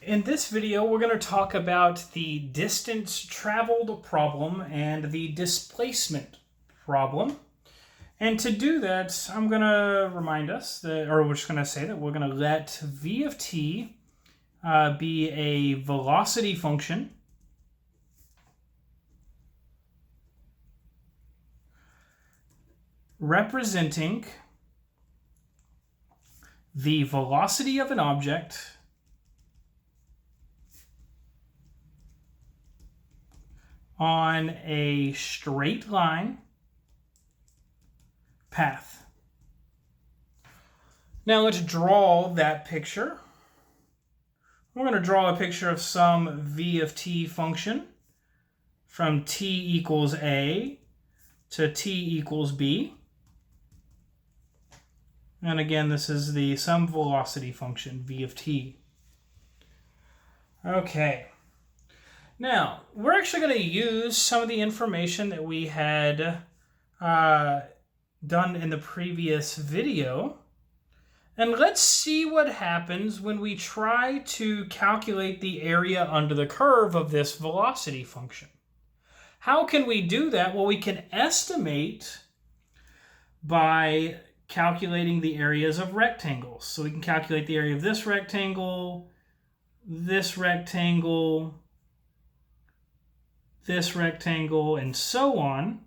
In this video, we're going to talk about the distance traveled problem and the displacement problem. And to do that, I'm going to remind us that, or we're just going to say that we're going to let v of t be a velocity function representing the velocity of an object on a straight line path. Now let's draw that picture. We're going to draw a picture of some v of t function from t equals a to t equals b. And again, this is the some velocity function, v of t. Okay. Now, we're actually going to use some of the information that we had done in the previous video. And let's see what happens when we try to calculate the area under the curve of this velocity function. How can we do that? Well, we can estimate by calculating the areas of rectangles. So we can calculate the area of this rectangle, this rectangle, this rectangle, and so on.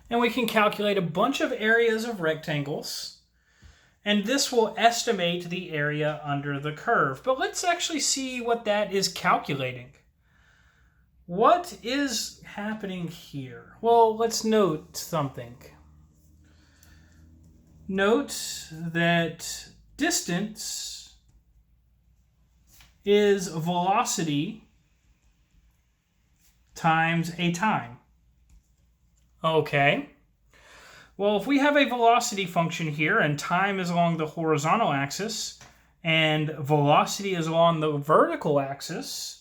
And we can calculate a bunch of areas of rectangles, and this will estimate the area under the curve. But let's actually see what that is calculating. What is happening here? Well, let's note something. Note that distance is velocity times a time. Okay. Well, if we have a velocity function here and time is along the horizontal axis and velocity is along the vertical axis,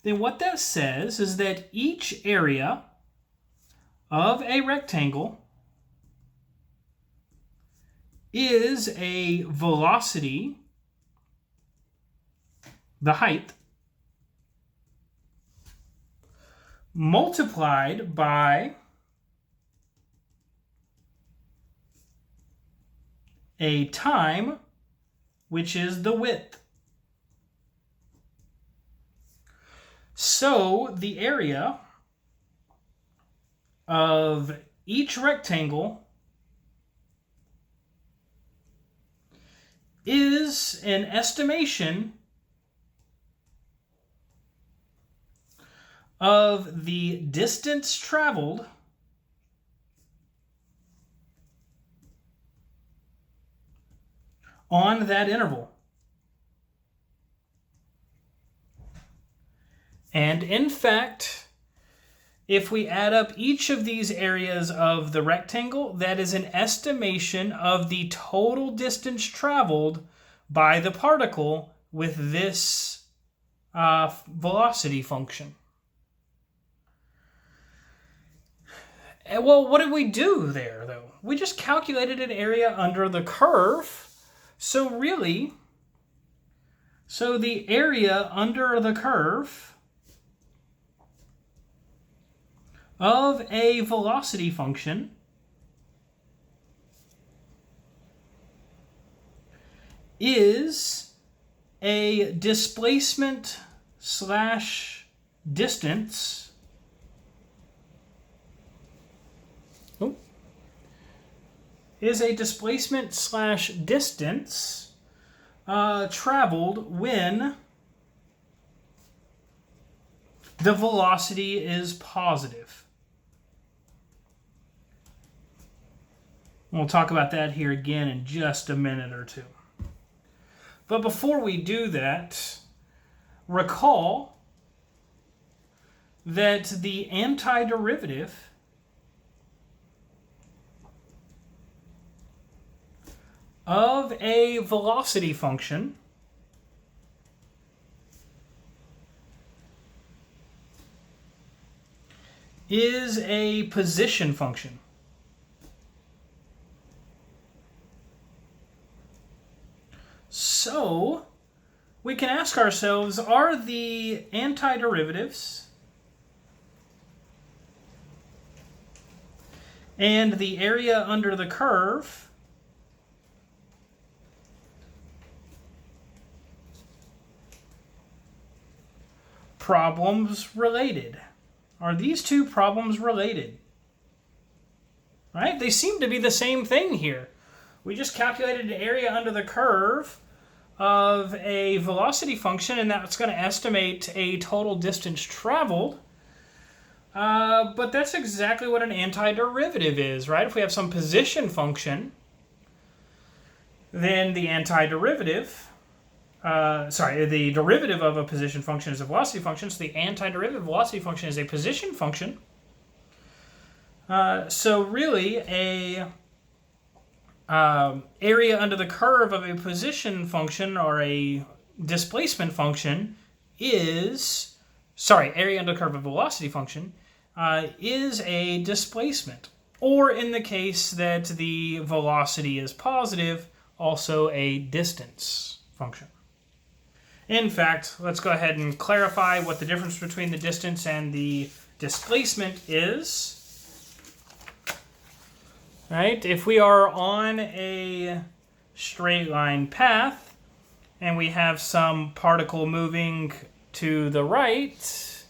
then what that says is that each area of a rectangle is a velocity, the height, multiplied by a time, which is the width. So the area of each rectangle is an estimation of the distance traveled on that interval. And in fact, if we add up each of these areas of the rectangle, that is an estimation of the total distance traveled by the particle with this velocity function. Well, what did we do there, though? We just calculated an area under the curve. So really, the area under the curve of a velocity function is a displacement slash distance traveled when the velocity is positive. We'll talk about that here again in just a minute or two. But before we do that, recall that the antiderivative of a velocity function is a position function. So we can ask ourselves, are the antiderivatives and the area under the curve problems related? Are these two problems related? Right? They seem to be the same thing here. We just calculated the area under the curve of a velocity function, and that's going to estimate a total distance traveled. But that's exactly what an antiderivative is, right? If we have some position function, then the antiderivative, the derivative of a position function is a velocity function, so the antiderivative velocity function is a position function. So really, a area under the curve of a position function or a displacement function is, area under the curve of a velocity function is a displacement. Or in the case that the velocity is positive, also a distance function. In fact, let's go ahead and clarify what the difference between the distance and the displacement is. Right? If we are on a straight line path and we have some particle moving to the right,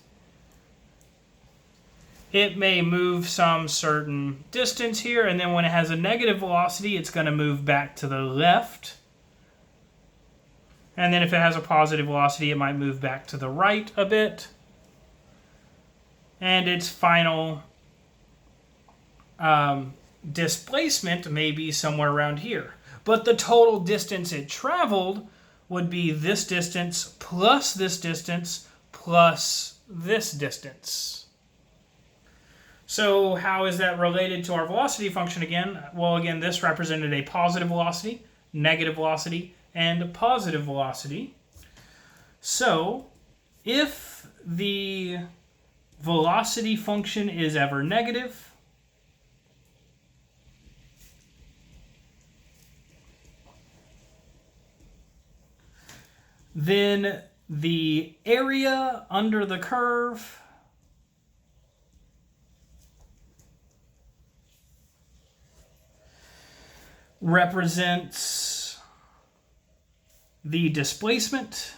it may move some certain distance here, and then when it has a negative velocity, it's going to move back to the left. And then if it has a positive velocity, it might move back to the right a bit. And its final displacement may be somewhere around here. But the total distance it traveled would be this distance plus this distance plus this distance. So how is that related to our velocity function again? Well, again, this represented a positive velocity, negative velocity, and positive velocity. So if the velocity function is ever negative, then the area under the curve represents the displacement,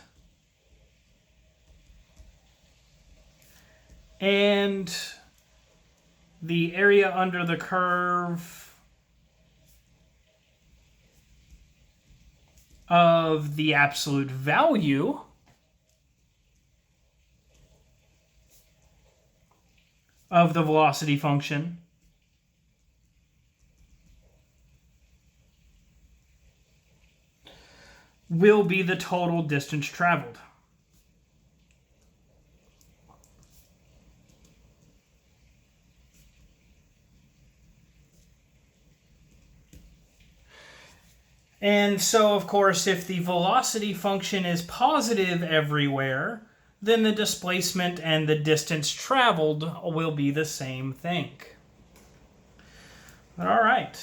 and the area under the curve of the absolute value of the velocity function will be the total distance traveled. And so, of course, if the velocity function is positive everywhere, then the displacement and the distance traveled will be the same thing. All right.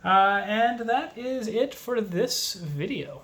And that is it for this video.